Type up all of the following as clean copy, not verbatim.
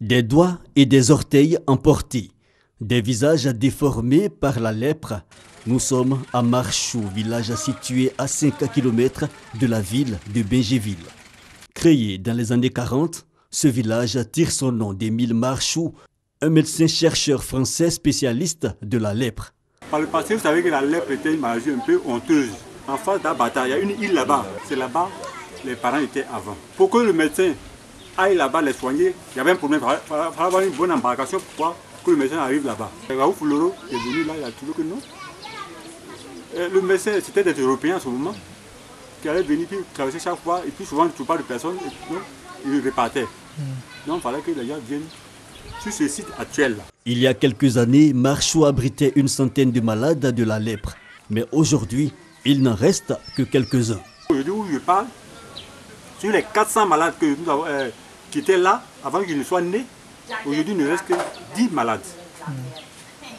Des doigts et des orteils emportés, des visages déformés par la lèpre. Nous sommes à Marchou, village situé à 5 km de la ville de Bingéville. Créé dans les années 40, ce village tire son nom d'Émile Marchou, un médecin-chercheur français spécialiste de la lèpre. Par le passé, vous savez que la lèpre était une maladie un peu honteuse. En face d'Abata, il y a une île là-bas. C'est là-bas les parents étaient avant. Pour que le médecin aille là-bas les soigner, il y avait un problème. Il fallait avoir une bonne embarcation pour que le médecin arrive là-bas. Raoul Fouloro est venu là, il a trouvé que non. Le médecin, c'était des Européens à ce moment, qui allaient venir puis traverser chaque fois, et puis souvent, il ne trouve pas de personne, et puis ils repartaient. Donc il fallait que les gens viennent sur ce site actuel. Il y a quelques années, Marchou abritait une centaine de malades de la lèpre. Mais aujourd'hui, il n'en reste que quelques-uns. Aujourd'hui où je parle, sur les 400 malades que nous avons, qui étaient là avant qu'ils ne soient nés, aujourd'hui il ne reste que 10 malades.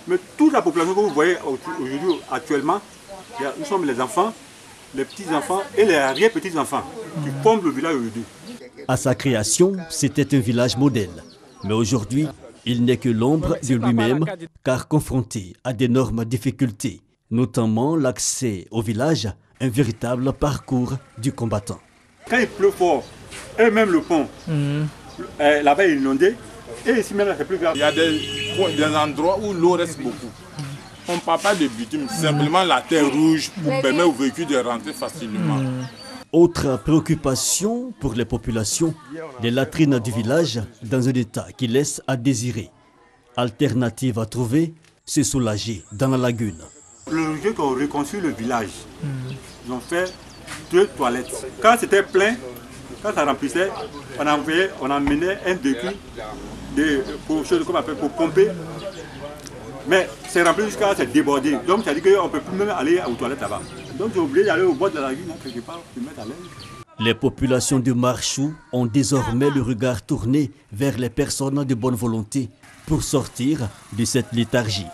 Mais toute la population que vous voyez aujourd'hui, actuellement, nous sommes les enfants, les petits-enfants et les arrière-petits-enfants qui forment le village aujourd'hui. À sa création, c'était un village modèle. Mais aujourd'hui, il n'est que l'ombre de lui-même, car confronté à d'énormes difficultés, notamment l'accès au village, un véritable parcours du combattant. Quand il pleut fort, et même le pont, là-bas il est inondé, et ici même c'est plus grave. Il y a des endroits où l'eau reste beaucoup. On ne parle pas de bitume, simplement la terre rouge pour permettre aux véhicules de rentrer facilement. Autre préoccupation pour les populations, les latrines du village dans un état qui laisse à désirer. Alternative à trouver, se soulager dans la lagune. Le jour qu'on reconstruit le village, ils ont fait 2 toilettes. Quand c'était plein, quand ça remplissait, on emmenait un véhicule pour pomper. Mais c'est rempli jusqu'à c'est débordé. Donc ça dit qu'on ne peut plus même aller aux toilettes là-bas. Donc j'ai oublié d'aller au bord de la lagune, quelque part, pour mettre à l'aise. Les populations de Marchou ont désormais le regard tourné vers les personnes de bonne volonté pour sortir de cette léthargie.